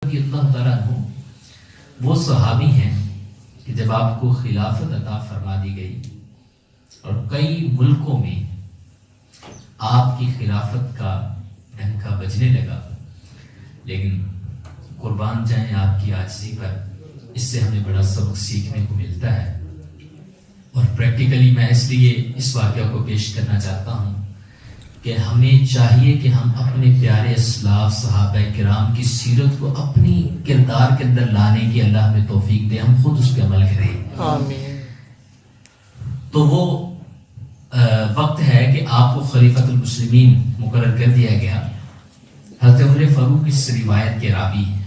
رضی اللہ تعالیٰ عنہ وہ صحابی ہیں کہ جب آپ کو خلافت عطا فرما دی گئی اور کئی ملکوں میں آپ کی خلافت کا ڈنکا بجنے لگا، لیکن قربان جائیں آپ کی عاجزی پر، اس سے ہمیں بڑا سبق سیکھنے کو ملتا ہے۔ اور پریکٹیکلی میں اس لیے اس واقعہ کو پیش کرنا چاہتا ہوں کہ ہمیں چاہیے کہ ہم اپنے پیارے اسلاف صحابہ کرام کی سیرت کو اپنی کردار کے اندر لانے کی اللہ ہمیں توفیق دے، ہم خود اس پہ عمل کریں۔ آمین۔ تو وہ وقت ہے کہ آپ کو خلیفۃ المسلمین مقرر کر دیا گیا۔ حضرت عمر فاروق اس روایت کے راوی ہیں،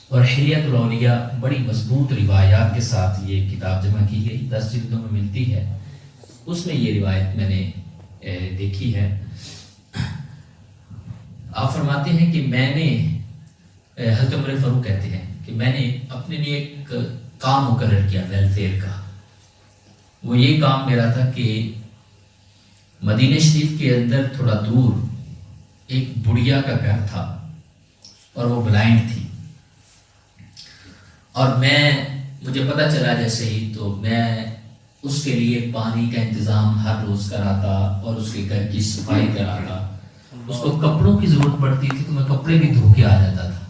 اور حلیۃ الاولیاء بڑی مضبوط روایات کے ساتھ یہ کتاب جمع کی گئی، 10 جلدوں میں ملتی ہے۔ اس میں یہ روایت میں نے دیکھی ہے۔ آپ فرماتے ہیں کہ میں نے، حضرت عمر فاروق کہتے ہیں کہ میں نے اپنے لیے ایک کام مقرر کیا ویلفیئر کا۔ وہ یہ کام میرا تھا کہ مدینہ شریف کے اندر تھوڑا دور ایک بڑھیا کا گھر تھا اور وہ بلائنڈ تھی، اور مجھے پتہ چلا جیسے ہی تو میں اس کے لیے پانی کا انتظام ہر روز کراتا اور اس کے گھر کی صفائی کراتا۔ اس کو کپڑوں کی ضرورت پڑتی تھی تو میں کپڑے بھی دھو کے آ جاتا تھا،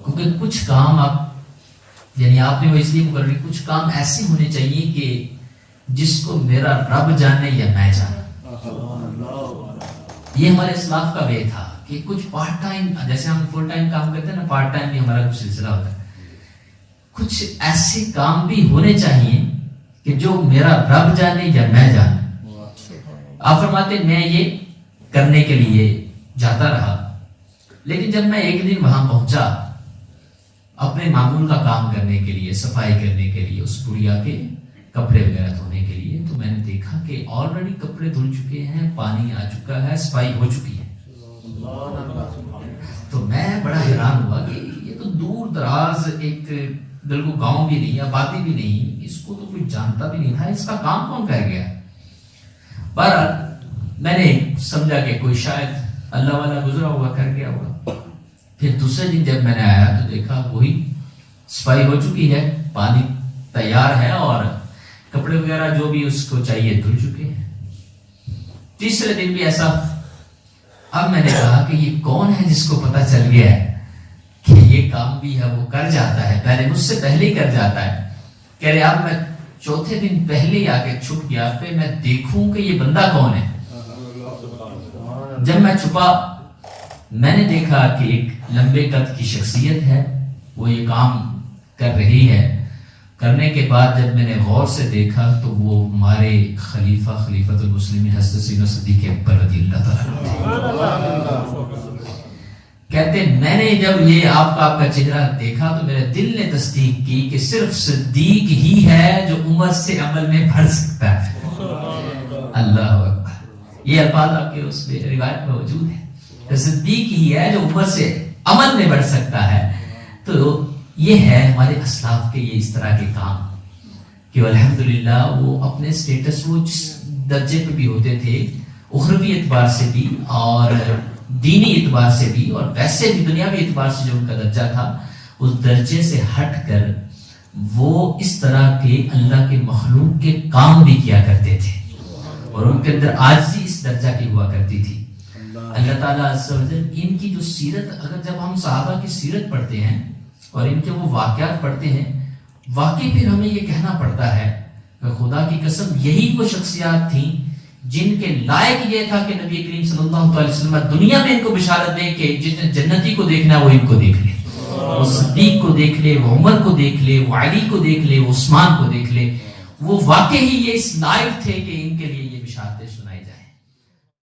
کیونکہ کچھ کام آپ نے وہ اس لیے مقرر، کچھ کام ایسے ہونے چاہیے کہ جس کو میرا رب جانے یا میں جانا۔ یہ ہمارے اسلاف کا وے تھا کہ کچھ پارٹ ٹائم، جیسے ہم فل ٹائم کام کرتے ہیں نا، پارٹ ٹائم بھی ہمارا کچھ سلسلہ ہوتا ہے، کچھ ایسے کام بھی ہونے چاہیے کہ جو میرا رب جانے یا میں جانے۔ آپ فرماتے میں یہ کرنے کے لیے جاتا رہا، لیکن جب میں ایک دن وہاں پہنچا اپنے معمول کا کام کرنے کے لیے، صفائی کرنے کے لیے، اس بڑھیا کے کپڑے وغیرہ دھونے کے لیے، تو میں نے دیکھا کہ آلریڈی کپڑے دھل چکے ہیں، پانی آ چکا ہے، صفائی ہو چکی ہے۔ تو میں بڑا حیران ہوا کہ یہ تو دور دراز ایک بالکل گاؤں بھی نہیں، آبادی بھی نہیں، اس کو تو کوئی جانتا بھی نہیں تھا، اس کا کام کون کر گیا؟ بہرحال میں نے سمجھا کہ کوئی شاید اللہ والا گزرا ہوا کر گیا ہوگا۔ پھر دوسرے دن جب میں نے آیا تو دیکھا وہی صفائی ہو چکی ہے، پانی تیار ہے اور کپڑے وغیرہ جو بھی اس کو چاہیے دھل چکے ہیں۔ تیسرے دن بھی ایسا۔ اب میں نے کہا کہ یہ کون ہے جس کو پتا چل گیا ہے کہ یہ کام بھی ہے وہ کر جاتا ہے، پہلے مجھ سے پہلے ہی کر جاتا ہے۔ کہہ رہے اب میں چوتھے دن پہلے ہی آ کے چھپ گیا، پھر میں دیکھوں کہ یہ بندہ کون ہے۔ جب میں چھپا میں نے دیکھا کہ ایک لمبے قد کی شخصیت ہے، وہ یہ کام کر رہی ہے۔ کرنے کے بعد جب میں نے غور سے دیکھا تو وہ ہمارے خلیفۃ المسلمین حضرت سیدنا صدیق اکبر رضی اللہ تعالیٰ کہتے میں نے جب یہ آپ کا چہرہ دیکھا تو میرے دل نے تصدیق کی کہ صرف صدیق ہی ہے جو عمر سے عمل میں بڑھ سکتا ہے۔ اللہ اکبر، یہ الفاظ آپ کے اس میں روایت میں موجود ہے، صدیق ہی ہے جو عمر سے عمل میں بڑھ سکتا ہے۔ تو یہ ہے ہمارے اسلاف کے یہ اس طرح کے کام کہ الحمدللہ وہ اپنے سٹیٹس وہ جس درجے پہ بھی ہوتے تھے، اخروی اعتبار سے بھی اور دینی اعتبار سے بھی اور ویسے بھی دنیاوی اعتبار سے جو ان کا درجہ تھا، اس درجے سے ہٹ کر وہ اس طرح کے اللہ کے مخلوق کے کام بھی کیا کرتے تھے، اور ان کے اندر عاجزی اس درجہ کی ہوا کرتی تھی۔ اللہ تعالیٰ عز و جل ان کی جو سیرت، اگر جب ہم صحابہ کی سیرت پڑھتے ہیں اور ان کے وہ واقعات پڑھتے ہیں، واقعی پھر ہمیں یہ کہنا پڑتا ہے کہ خدا کی قسم یہی وہ شخصیات تھیں جن کے لائق یہ تھا کہ نبی کریم صلی اللہ علیہ وسلم دنیا میں ان کو بشارت دیں کہ جس نے جنتی کو دیکھنا ہے وہ ان کو دیکھ لے، وہ صدیق کو دیکھ لے، وہ عمر کو دیکھ لے، وہ علی کو دیکھ لے، وہ عثمان کو دیکھ لے۔ وہ واقعی یہ اس لائق تھے کہ ان کے لیے یہ بشارتیں سنا